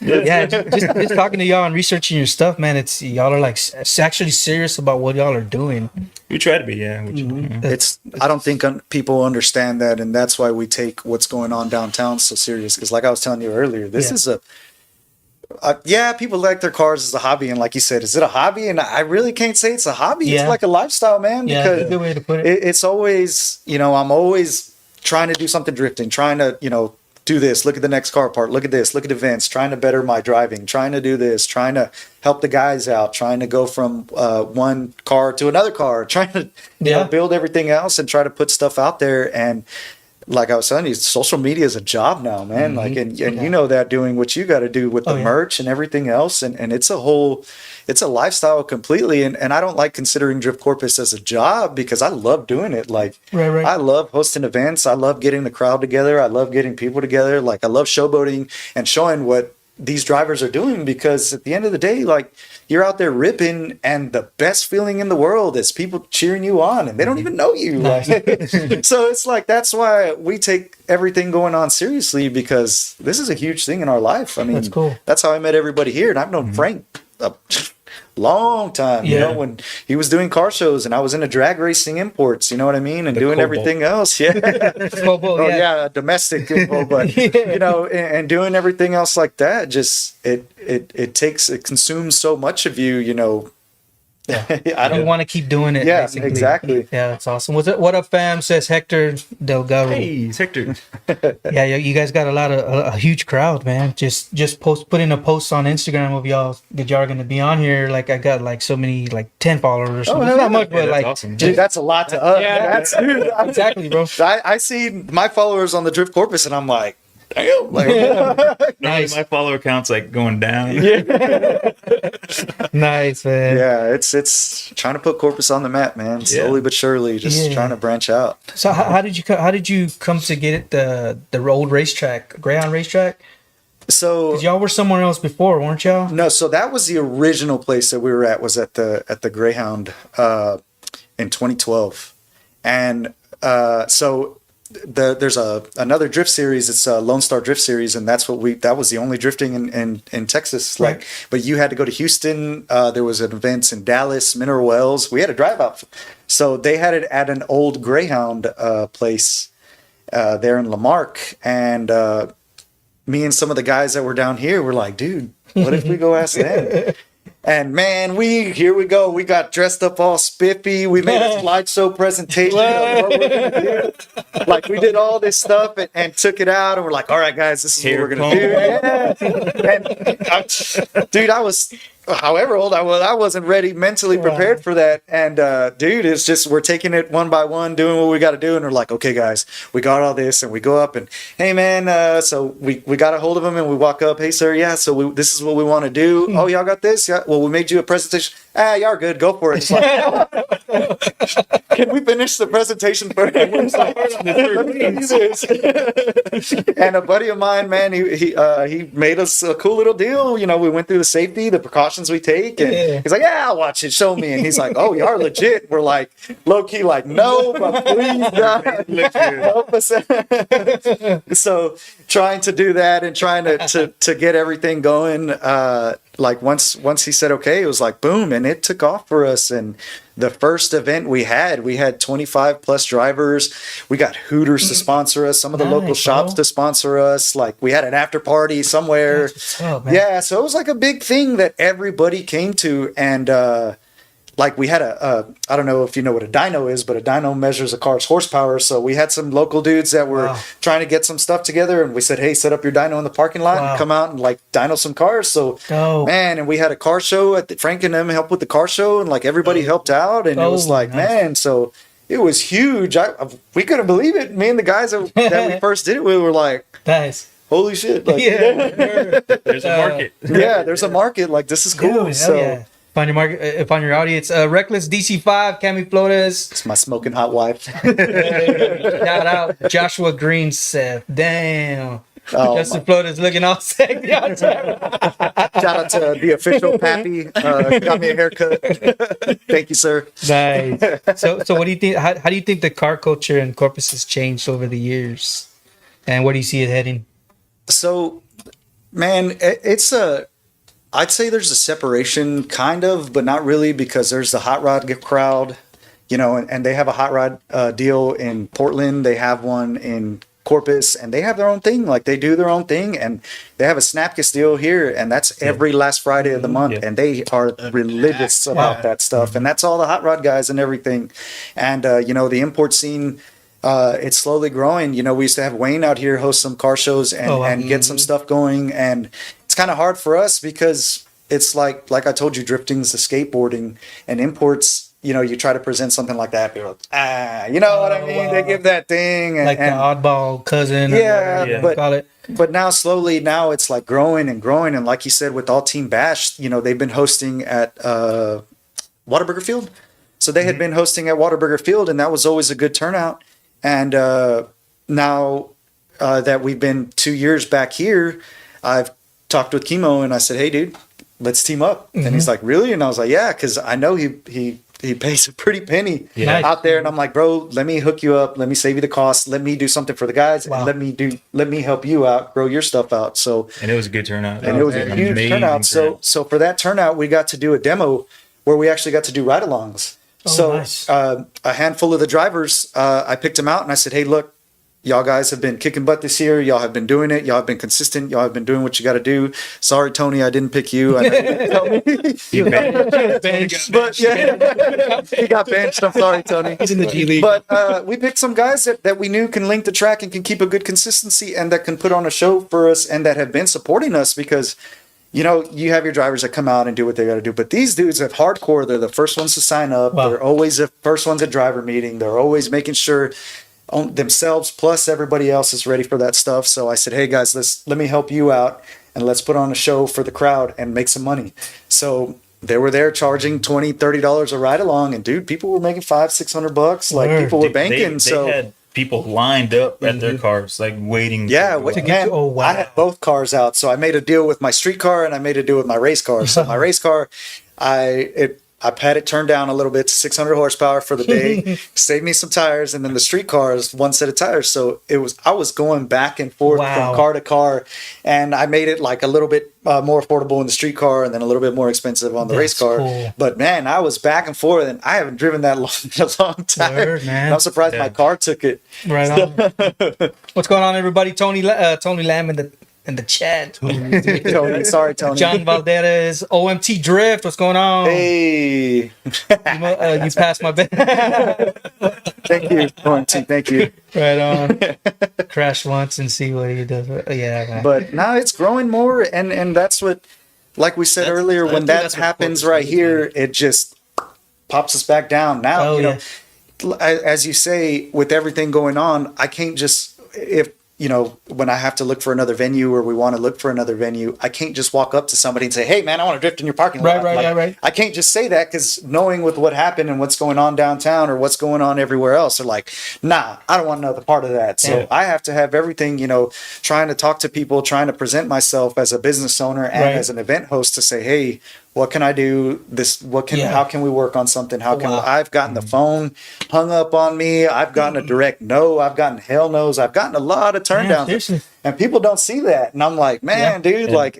Yeah, just talking to y'all and researching your stuff, man. It's y'all are like actually serious about what y'all are doing. We try to be, yeah. It's I don't think people understand that, and that's why we take what's going on downtown so serious. Because, like I was telling you earlier, this is yeah, people like their cars as a hobby, and like you said, is it a hobby? And I really can't say it's a hobby. It's like a lifestyle, man. Yeah, because that's a good way to put it. It's always, I'm always trying to do something drifting, trying to, do this, look at the next car part, look at this, look at events, trying to better my driving, trying to do this, trying to help the guys out, trying to go from one car to another car, trying to build everything else and try to put stuff out there. And like I was telling you, social media is a job now, man. Like, and you know that, doing what you got to do with the merch and everything else. And it's a lifestyle completely. And I don't like considering Drift Corpus as a job, because I love doing it. Like, I love hosting events. I love getting the crowd together. I love getting people together. Like, I love showboating and showing what these drivers are doing, because at the end of the day, like, you're out there ripping, and the best feeling in the world is people cheering you on, and they don't even know you. Like, so it's like, that's why we take everything going on seriously, because this is a huge thing in our life. I mean, that's cool. That's how I met everybody here, and I've known Frank a long time, when he was doing car shows and I was into drag racing imports, you know what I mean, and doing Cobalt. everything else. Domestic info, but and doing everything else like that, just it consumes so much of you. I don't want to keep doing it. Yeah, basically. exactly. Yeah, that's awesome. What up, fam? Says Hector Delgado. Hey, it's Hector. Yeah, you guys got a huge crowd, man. Just putting a post on Instagram of y'all that y'all are gonna be on here. Like, I got like so many, like 10 followers or something. It's not much, but like, awesome. Dude, that's a lot to us. Yeah, exactly, bro. I see my followers on the Drift Corpus, and I'm like, damn, Nice. My follower count's like going down. Nice, man. Yeah, it's trying to put Corpus on the map, man. Slowly but surely, just trying to branch out. So how did you come to get it the old racetrack, Greyhound racetrack? So, 'cause y'all were somewhere else before, weren't y'all? No, so that was the original place that we were at, was at the Greyhound in 2012, and so there's another drift series. It's a Lone Star Drift Series, and that was the only drifting in Texas. Like, but you had to go to Houston. There was an event in Dallas, Mineral Wells. We had a drive out, so they had it at an old Greyhound place there in Lamarck, and me and some of the guys that were down here were like, dude, what if we go ask them? And man, here we go. We got dressed up all spiffy. We made a slideshow presentation of what we're gonna do. Like, we did all this stuff and took it out, and we're like, all right, guys, this is what we're gonna do. Yeah. And, dude, I was however old I was, I wasn't ready, mentally prepared for that. And dude, it's just, we're taking it one by one, doing what we got to do. And we're like, okay, guys, we got all this. And we go up and, hey, man, so we got a hold of him and we walk up. Hey, sir, yeah, so this is what we want to do. Oh, y'all got this? Yeah, well, we made you a presentation. Y'all are good. Go for it. It's like, can we finish the presentation first? And a buddy of mine, man, he made us a cool little deal. You know, we went through the safety, the precautions we take, and he's like, yeah, I'll watch it. Show me. And he's like, oh, you are legit. We're like, low key, like, no, but please, God, help us. So trying to do that and trying to get everything going. Like once he said okay, it was like boom, and it took off for us. And the first event we had 25 plus drivers. We got Hooters to sponsor us, some of the local shops to sponsor us. Like, we had an after party somewhere. Yeah, so it was like a big thing that everybody came to. And like, we had I don't know if you know what a dyno is, but a dyno measures a car's horsepower. So we had some local dudes that were trying to get some stuff together, and we said, hey, set up your dyno in the parking lot and come out and like dyno some cars. So man, and we had a car show at Frank and them helped with the car show, and like everybody helped out, and it was like, man, so it was huge. We couldn't believe it. Me and the guys that we first did it with were like, nice. Holy shit. Like, there's a market. Yeah, there's a market. Like, this is cool. Dude, so find your market, find your audience. Reckless DC5, Cami Flores. It's my smoking hot wife. Shout out Joshua Green, Seth. Damn. Justin Flores looking all sexy. Shout out to the official Pappy. Got me a haircut. Thank you, sir. Nice. So what do you think? How do you think the car culture in Corpus has changed over the years? And where do you see it heading? So Man, it's I'd say there's a separation, kind of, but not really, because there's the hot rod crowd, and they have a hot rod deal in Portland. They have one in Corpus, and they have their own thing. Like, they do their own thing, and they have a Snapkiss deal here, and that's every last Friday of the month, and they are religious about that stuff, and that's all the hot rod guys and everything. And the import scene, it's slowly growing. We used to have Wayne out here host some car shows and get some stuff going, and it's kind of hard for us because it's like I told you, drifting's the skateboarding, and imports. You try to present something like that, people are like, you know what I mean? Wow. They give that thing. Like the oddball cousin. But now slowly, now it's like growing and growing. And like you said, with All Team Bash, they've been hosting at Whataburger Field. So they had been hosting at Whataburger Field, and that was always a good turnout. And now that we've been 2 years back here, I've talked with Chemo, and I said, hey, dude, let's team up. And he's like, really? And I was like, yeah, because I know he pays a pretty penny out there, and I'm like, bro, let me hook you up, let me save you the cost, let me do something for the guys, and let me help you out, grow your stuff out. So, and it was a good turnout, and it was a huge turnout. So for that turnout, we got to do a demo where we actually got to do ride-alongs. Nice. A handful of the drivers, I picked them out, and I said, hey, look, y'all guys have been kicking butt this year. Y'all have been doing it. Y'all have been consistent. Y'all have been doing what you got to do. Sorry, Tony, I didn't pick you. I know you didn't tell me. But yeah, he got benched. I'm sorry, Tony. He's in the G League. But we picked some guys that we knew can link the track and can keep a good consistency, and that can put on a show for us, and that have been supporting us, because you have your drivers that come out and do what they got to do. But these dudes are hardcore. They're the first ones to sign up. Wow. They're always the first ones at driver meeting. They're always making sure themselves plus everybody else is ready for that stuff. So I said, hey guys, let me help you out, and let's put on a show for the crowd and make some money. So they were there charging $20-$30 a ride along, and dude, people were making $500-$600. Like, people were banking. They had people lined up at their cars, like waiting. Yeah, I had both cars out, so I made a deal with my street car and I made a deal with my race car. So my race car, I had it turned down a little bit to 600 horsepower for the day, saved me some tires, and then the street car is one set of tires. So I was going back and forth from car to car, and I made it like a little bit more affordable in the street car, and then a little bit more expensive on the race car. Cool. But man, I was back and forth, and I haven't driven that long in a long time. Word, man. I'm surprised my car took it. Right on. What's going on, everybody? Tony Lamb in the chat. Tony, sorry, Tony. John Valderas, OMT Drift. What's going on? Hey, you passed my bed. Thank you, OMT. Thank you. Right on. Crash once and see what he does. Yeah, man. But now it's growing more, and that's what, like we said earlier, when that happens right here, it just pops us back down. Now, as you say, with everything going on, I can't just when I have to look for another venue, or we want to look for another venue, I can't just walk up to somebody and say, hey, man, I want to drift in your parking lot. Right. I can't just say that, because knowing with what happened and what's going on downtown or what's going on everywhere else, they're like, nah, I don't want another part of that. So I have to have everything, trying to talk to people, trying to present myself as a business owner and as an event host to say, hey, what can I do? How can we work on something? I've gotten the phone hung up on me. I've gotten a direct no. I've gotten hell no's. I've gotten a lot of turndowns, and people don't see that. And I'm like, man, dude, like